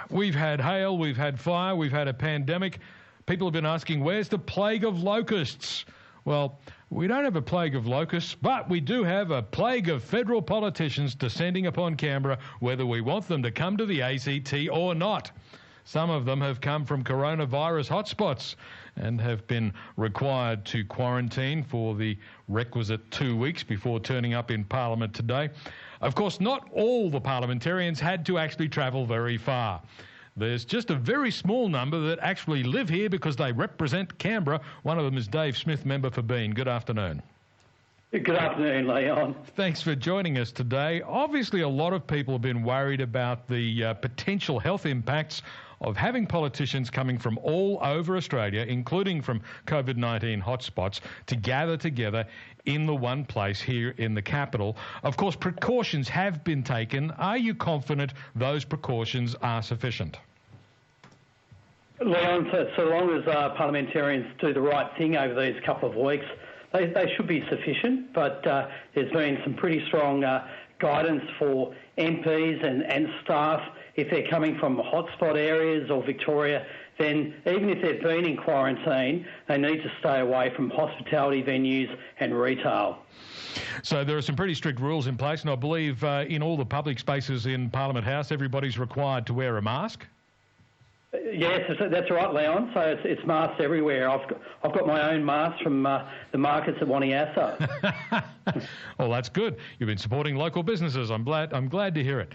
We've had hail, we've had fire, we've had a pandemic. People have been asking, where's the plague of locusts? Well, we don't have a plague of locusts, but we do have a plague of federal politicians descending upon Canberra, whether we want them to come to the ACT or not. Some of them have come from coronavirus hotspots and have been required to quarantine for the requisite 2 weeks before turning up in Parliament today. Of course, not all the parliamentarians had to actually travel very far. There's just a very small number that actually live here because they represent Canberra. One of them is Dave Smith, member for Bean. Good afternoon. Good afternoon, Leon. Thanks for joining us today. Obviously, a lot of people have been worried about the potential health impacts of having politicians coming from all over Australia, including from COVID-19 hotspots, to gather together in the one place here in the capital. Of course, precautions have been taken. Are you confident those precautions are sufficient? Leon, so long as parliamentarians do the right thing over these couple of weeks, they should be sufficient, but there's been some pretty strong guidance for MPs and staff. If they're coming from hotspot areas or Victoria, then even if they've been in quarantine, they need to stay away from hospitality venues and retail. So there are some pretty strict rules in place, and I believe in all the public spaces in Parliament House, everybody's required to wear a mask. Yes, that's right, Leon. So it's masks everywhere. I've got my own mask from the markets at Waniasso. Well, that's good. You've been supporting local businesses. I'm glad to hear it.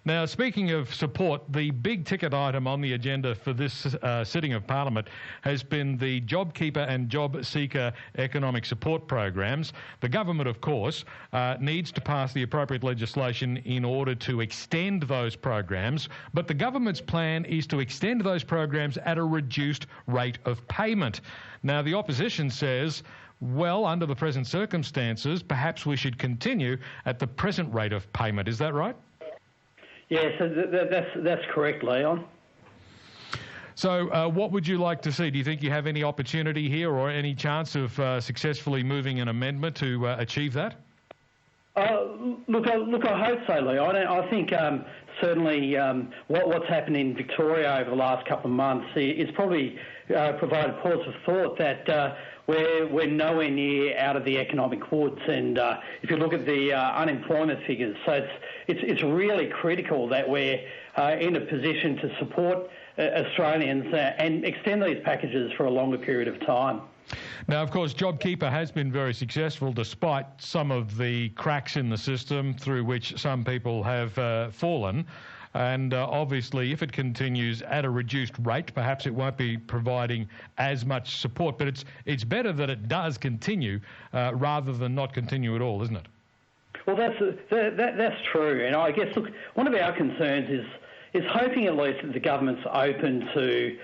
Now, speaking of support, the big ticket item on the agenda for this sitting of Parliament has been the JobKeeper and JobSeeker economic support programs. The government, of course, needs to pass the appropriate legislation in order to extend those programs, but the government's plan is to extend those programs at a reduced rate of payment. Now, the opposition says, well, under the present circumstances, perhaps we should continue at the present rate of payment. Is that right? Yes, that's correct, Leon. So what would you like to see? Do you think you have any opportunity here or any chance of successfully moving an amendment to achieve that? Look, I hope so, Leon. I think certainly what's happened in Victoria over the last couple of months is probably provided pause for thought that we're nowhere near out of the economic woods. And if you look at the unemployment figures, so it's really critical that we're in a position to support Australians and extend these packages for a longer period of time. Now, of course, JobKeeper has been very successful despite some of the cracks in the system through which some people have fallen. And obviously, if it continues at a reduced rate, perhaps it won't be providing as much support. But it's better that it does continue rather than not continue at all, isn't it? Well, that's true. And I guess, look, one of our concerns is hoping at least that the government's open to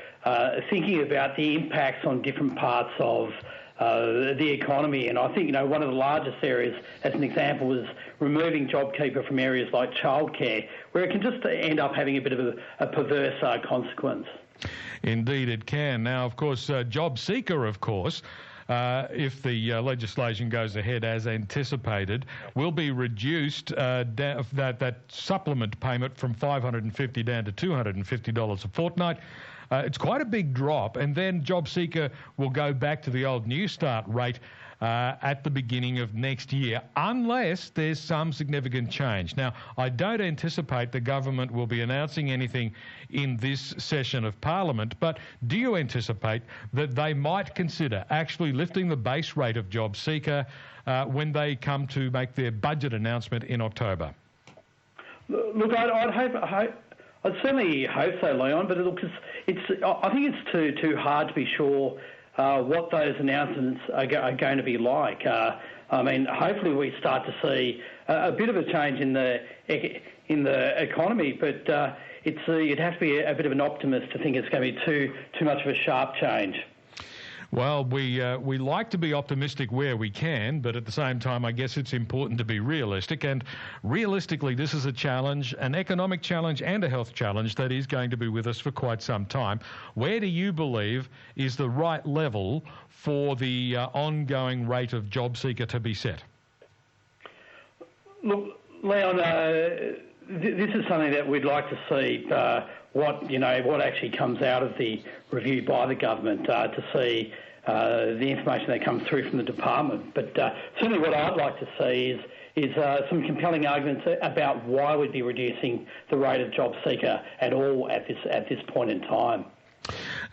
thinking about the impacts on different parts of the economy. And I think, one of the largest areas, as an example, is removing JobKeeper from areas like childcare, where it can just end up having a bit of a perverse consequence. Indeed it can. Now, of course, JobSeeker, of course, if the legislation goes ahead as anticipated, will be reduced, that supplement payment from $550 down to $250 a fortnight. It's quite a big drop, and then JobSeeker will go back to the old New Start rate at the beginning of next year, unless there's some significant change. Now, I don't anticipate the government will be announcing anything in this session of Parliament, but do you anticipate that they might consider actually lifting the base rate of JobSeeker when they come to make their budget announcement in October? Look, I'd certainly hope so, Leon, but I think it's too hard to be sure what those announcements are going to be like. Hopefully we start to see a bit of a change in the economy, but you'd have to be a bit of an optimist to think it's going to be too much of a sharp change. Well, we like to be optimistic where we can, but at the same time, I guess it's important to be realistic. And realistically, this is a challenge, an economic challenge and a health challenge that is going to be with us for quite some time. Where do you believe is the right level for the ongoing rate of JobSeeker to be set? Look, Leon, this is something that we'd like to see what actually comes out of the review by the government to see the information that comes through from the department. But certainly what I'd like to see is some compelling arguments about why we'd be reducing the rate of job seeker at all at this point in time.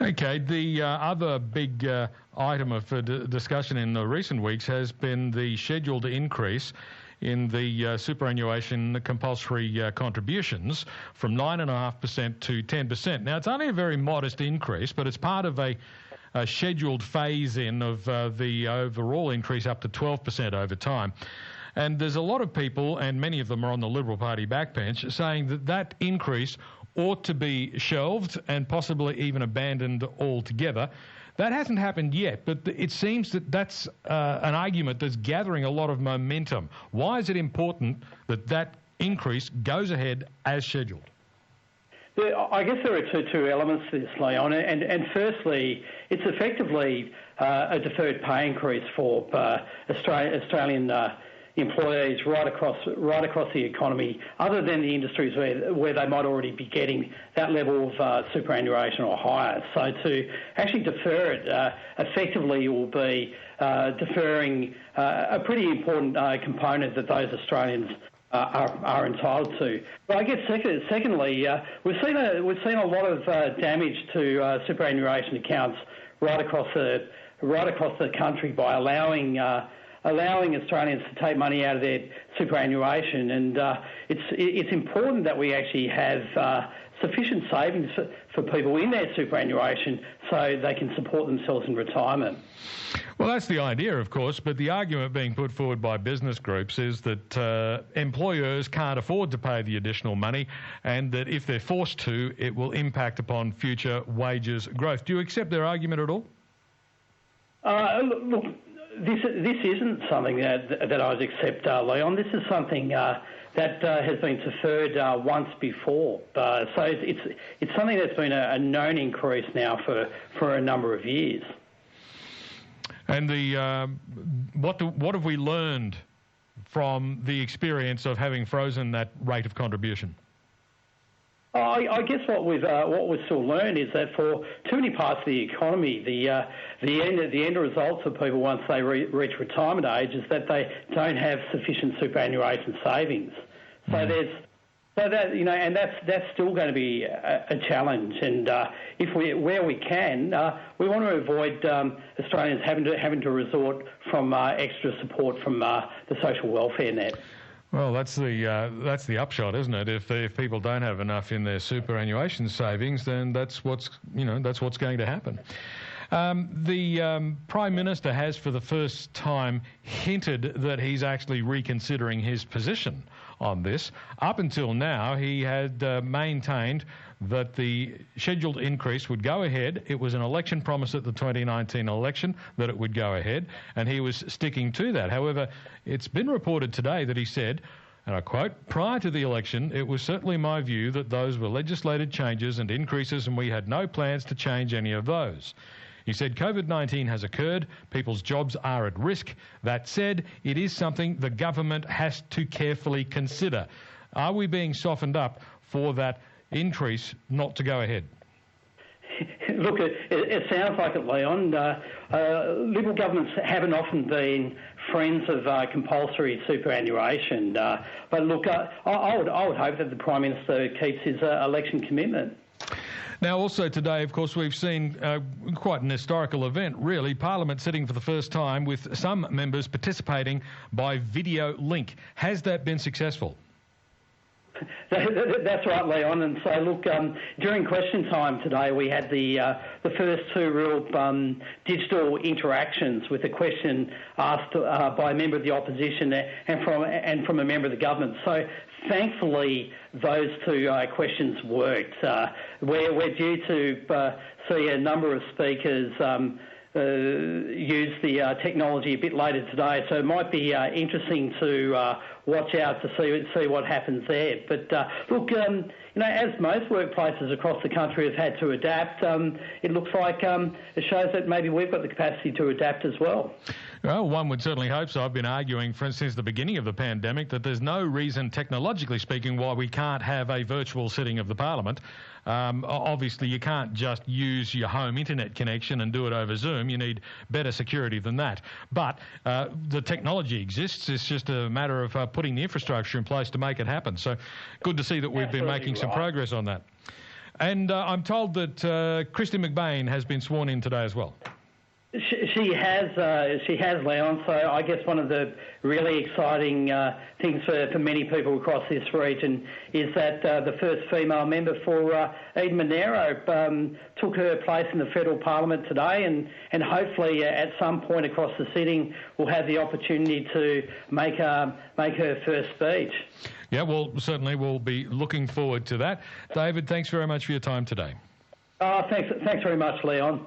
Okay, the other big item of discussion in the recent weeks has been the scheduled increase in the superannuation compulsory contributions from 9.5% to 10%. Now, it's only a very modest increase, but it's part of a scheduled phase-in of the overall increase up to 12% over time. And there's a lot of people, and many of them are on the Liberal Party backbench, saying that that increase ought to be shelved and possibly even abandoned altogether. That hasn't happened yet, but it seems that that's an argument that's gathering a lot of momentum. Why is it important that that increase goes ahead as scheduled? I guess there are two elements to this, Leon. And firstly, it's effectively a deferred pay increase for Australian employees right across the economy, other than the industries where they might already be getting that level of superannuation or higher. So to actually defer it effectively will be deferring a pretty important component that those Australians are entitled to. But I guess secondly, we've seen a lot of damage to superannuation accounts right across the country by allowing Australians to take money out of their superannuation, and it's important that we actually have sufficient savings for people in their superannuation so they can support themselves in retirement. Well, that's the idea, of course, but the argument being put forward by business groups is that employers can't afford to pay the additional money, and that if they're forced to, it will impact upon future wages growth. Do you accept their argument at all? Look, this isn't something that I would accept, Leon. This is something that has been deferred once before. So it's something that's been a known increase now for a number of years. And what have we learned from the experience of having frozen that rate of contribution? I guess what we've still learned is that for too many parts of the economy, the end results of people once they reach retirement age is that they don't have sufficient superannuation savings. So that's still going to be a challenge. And where we can, we want to avoid Australians having to resort from extra support from the social welfare net. Well, that's the upshot, isn't it? If people don't have enough in their superannuation savings, then that's what's going to happen. The Prime Minister has, for the first time, hinted that he's actually reconsidering his position on this. Up until now, he had maintained that the scheduled increase would go ahead. It was an election promise at the 2019 election that it would go ahead, and he was sticking to that. However, it's been reported today that he said, and I quote, "Prior to the election, it was certainly my view that those were legislated changes and increases, and we had no plans to change any of those." He said COVID-19 has occurred, people's jobs are at risk. That said, it is something the government has to carefully consider. Are we being softened up for that increase not to go ahead? Look, it sounds like it, Leon. Liberal governments haven't often been friends of compulsory superannuation. But look, I would hope that the Prime Minister keeps his election commitment. Now, also today, of course, we've seen quite an historical event, really. Parliament sitting for the first time with some members participating by video link. Has that been successful? That's right, Leon. And so, look, during question time today, we had the first two real digital interactions with a question asked by a member of the opposition and from a member of the government. So, thankfully, those two questions worked. We're due to see a number of speakers use the technology a bit later today, so it might be interesting to watch out to see what happens there. But look, as most workplaces across the country have had to adapt, it looks like it shows that maybe we've got the capacity to adapt as well. Well, one would certainly hope so. I've been arguing since the beginning of the pandemic that there's no reason, technologically speaking, why we can't have a virtual sitting of the Parliament. Obviously, you can't just use your home internet connection and do it over Zoom. You need better security than that. But the technology exists. It's just a matter of putting the infrastructure in place to make it happen. So good to see that we've been making some progress on that. And I'm told that Christy McBain has been sworn in today as well. She has, Leon. So I guess one of the really exciting things for many people across this region is that the first female member for Eden Monaro took her place in the federal parliament today, and hopefully at some point across the sitting we'll have the opportunity to make her first speech. Yeah, well, certainly we'll be looking forward to that. David, thanks very much for your time today. Thanks very much, Leon.